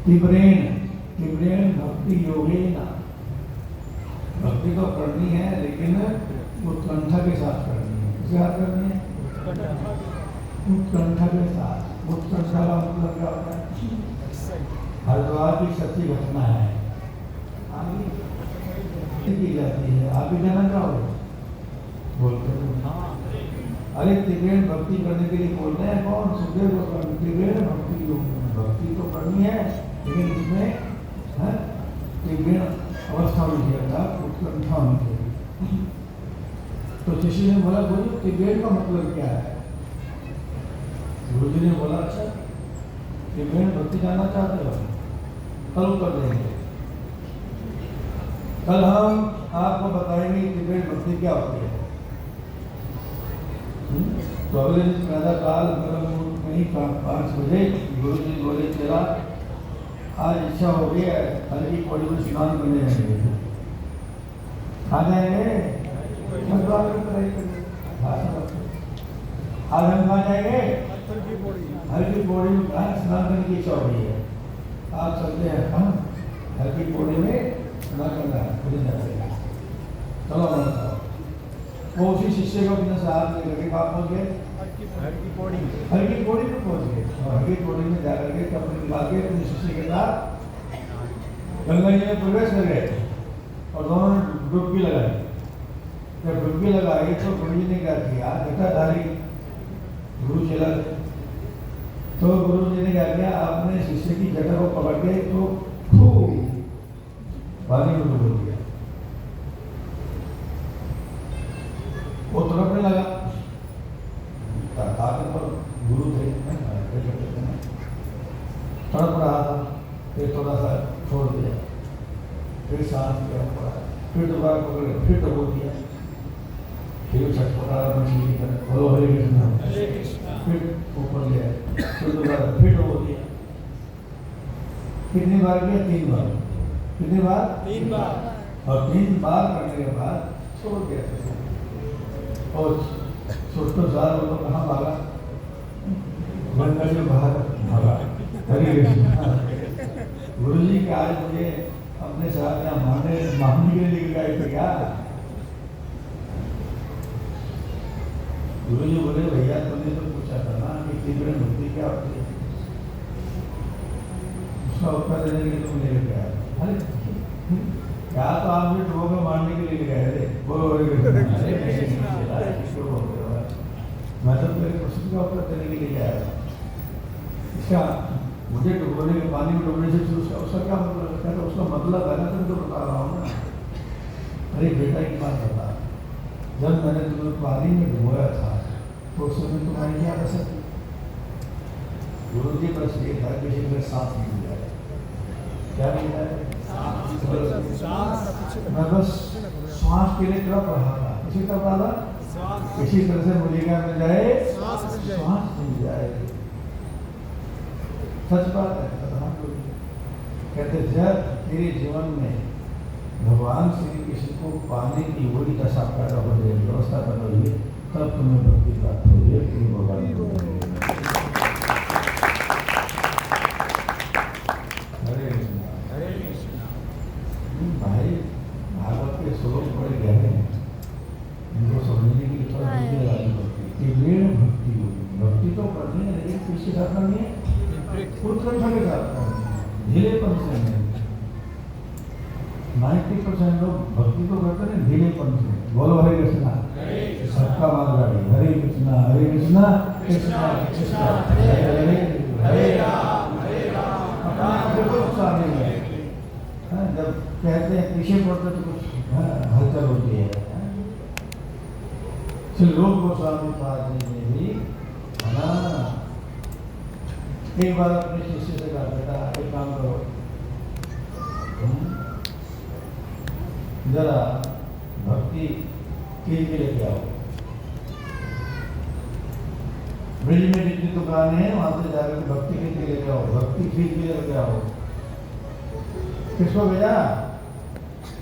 तीव्रेण तीव्रेण भक्ति योगेन, भक्ति तो करनी है लेकिन उत्कंठा के साथ करनी है। किसके साथ करनी है? उत्कंठा के साथ। उत्कंठा का मतलब क्या होता है? हरिद्वार की सच्ची घटना है, आगे की जाती है, आप भी जाना चाहोगे? बोलते हैं अरे त्रिवेण भक्ति करने के लिए बोल रहे हैं कौन? सुखदेव गोस्वामी। त्रिवेण भक्ति योग, भक्ति तो करनी है लेकिन इसमें त्रिवेण अवस्था में किया था, उत्कंठा में किया। तो शिष्य ने बोला गुरु त्रिवेण का मतलब क्या है? गुरु जी ने बोला अच्छा त्रिवेण भक्ति जानना चाहते हो, कल कर देंगे। कल हम आपको बताएंगे त्रिवेण भक्ति क्या होती है। तो अगले दिन प्रातःकाल में ही 5 बजे गुरु जी बोले चला आज इच्छा हो गई है हल्की पौड़ी में स्नान करने जाएंगे। आ जाएंगे आज हम कहाँ जाएंगे? हल्की पौड़ी में स्नान करने की इच्छा हो गई है, आप चलते हैं हम हल्की पौड़ी में स्नान करना है। चलो वो उसी शिष्य को अपने साथ लेकर कहाँ पहुँच गए? हल्की पौड़ी में पहुँच गए। और हल्की पौड़ी में जाकर के कपड़े निकाल के अपने शिष्य के साथ गंगा जी में प्रवेश कर गए और दोनों ने डुबकी लगाई। जब डुबकी लगाई तो गुरु जी ने क्या किया? जटाधारी गुरु चला गए तो गुरु जी ने क्या किया? आपने शिष्य की जटा को पकड़ के तो खूब पानी में डुबो दिया। वो तड़पने लगा, पर गुरु थे तड़प रहा था, फिर थोड़ा सा छोड़ दिया, फिर सांस किया, फिर दोबारा पकड़ फिर डुबो दिया, फिर छटपटा मछली की तरह बोलो हरे कृष्णा, फिर ऊपर गया, फिर दोबारा फिर डुबो दिया। कितनी बार किया? 3 बार। कितनी बार? 3 बार। और 3 बार करने के बाद छोड़ दिया। और सोचो साल वो कहाँ भागा? गंगा जी बाहर भागा। हरे कृष्णा। गुरु जी के आज मुझे अपने साथ यहाँ मानने के लिए गए थे क्या? गुरु जी बोले भैया तुमने तो पूछा था ना कि तीव्र भक्ति क्या होती है, उसका उत्तर देने के लिए तुम लेकर गया। अरे क्या तो आप भी डुबो मारने के लिए गए थे? बोलो मैं तो मेरे प्रश्न का उत्तर देने के लिए आया। इसका मुझे डुबोने के पानी में डूबने से उसका क्या मतलब है? उसका मतलब है ना, तुम तो बता रहा हूँ ना। अरे बेटा की बात बता, जब मैंने तुम्हें पानी में डुबोया था तो उस समय तुम्हारी क्या कसर थी? गुरु जी बस ये था कि मेरे साथ मिल जाए। क्या मिल जाए? मैं बस श्वास के लिए तड़प रहा था। किसी तड़प रहा था? इसी तरह से मुझे क्या मिल जाए? श्वास मिल जाए। सच बात है। कहते जब तेरे जीवन में भगवान श्री कृष्ण को पाने की वही दशा पैदा हो जाए, व्यवस्था पैदा हो जाए, तब तुम्हें भक्ति प्राप्त हो जाए। भगवान भाई भागवत के श्लोक बड़े गहरे हैं, इनको समझने के लिए थोड़ा बुद्धि लगानी पड़ती है। त्रिवेण भक्ति होगी, भक्ति तो करनी है लेकिन किसके साथ करनी है? उत्कंठा के साथ करनी है, ढीलेपन से नहीं। 90% लोग भक्ति तो करते हैं ढीलेपन से। बोलो हरे कृष्णा। सबका मार्ग हरे कृष्णा कृष्णा कृष्णा हरे हरे हरे राम सामने में जब कहते हैं पीछे पड़ते तो कुछ हलचल होती है। लोग गोस्वामी पाद में भी एक बार अपने शिष्य से कहा बेटा एक काम करो, जरा भक्ति खीर के लेके आओ। ब्रिज में जितनी दुकानें हैं वहां से जाकर भक्ति खीर के लेके आओ, भक्ति खीर के लेके आओ। किसको भेजा?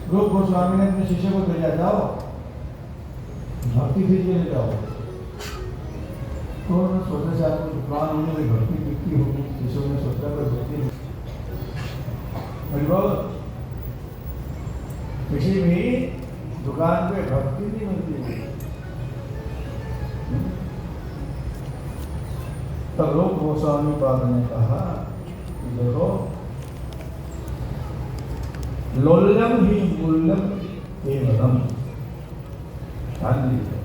रूप गोस्वामी ने अपने शिष्य को भेजा, जाओ भक्ति खीर के लेके आओ। तो सोचा से आपको दुकान होने में भक्ति बिकती होगी, शिष्यों ने सोचा भक्ति बिल्कुल किसी भी दुकान पे भक्ति नहीं मिलती। तब लोग गोस्वामी पाद ने कहा कि देखो लोल्यम ही मूल्यम केवलम, ध्यान दीजिए,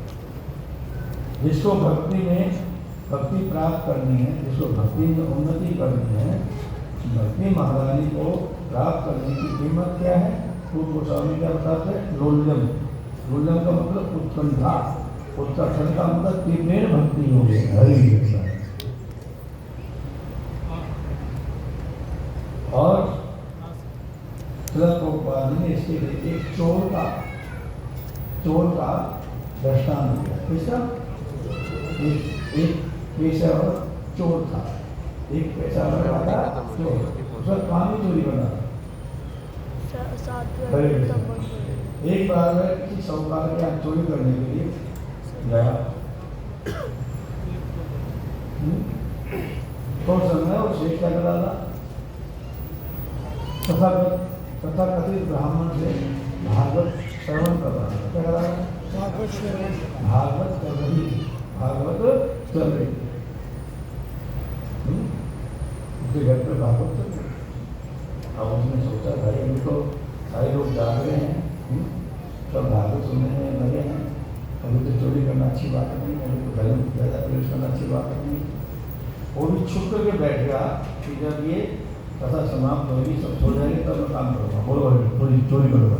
जिसको भक्ति प्राप्त करनी है, जिसको भक्ति में उन्नति करनी है, भक्ति महारानी को प्राप्त करने की कीमत क्या है? तो गोस्वामी क्या बताते हैं? लोल्यम। लोल्यम का मतलब उत्कंठा, उत्कर्षण का मतलब तीव्र भक्ति हो गई हरि। और प्रभुपाद ने इसके लिए एक चोर का दृष्टांत दिया। किसका? एक पेशेवर चोर था, एक पेशेवर था चोर, उसका काम ही चोरी करना था। एक बार में किसी साहूकार के यहाँ चोरी करने के लिए गया, तो समय और शेष क्या करा था? तथाकथित ब्राह्मण से भागवत श्रवण कर रहा था। क्या कर रहा है? भागवत चल रही, भागवत चल रही। उसके घर पे भागवत चल रही। अब उसने सोचा भाई अभी तो सारे लोग जाग रहे हैं, सब भागवत सुनने में लगे हैं, अभी तो चोरी करना अच्छी बात नहीं, अभी तो घर में ज़्यादा प्रवेश करना अच्छी बात नहीं। वो भी छुप करके बैठ गया कि जब ये कथा समाप्त होगी, सब सो जाएंगे, तब मैं काम करूँगा, बोलो चोरी करूँगा।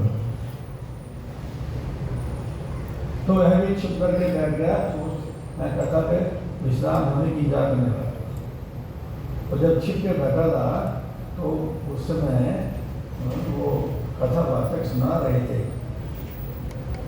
तो वह भी छुप करके बैठ गया, मैं कथा पे विश्राम होने की इजाज़त नहीं लगा। और जब छिप के बैठा था तो उस समय वो कथा वाचक सुना रहे थे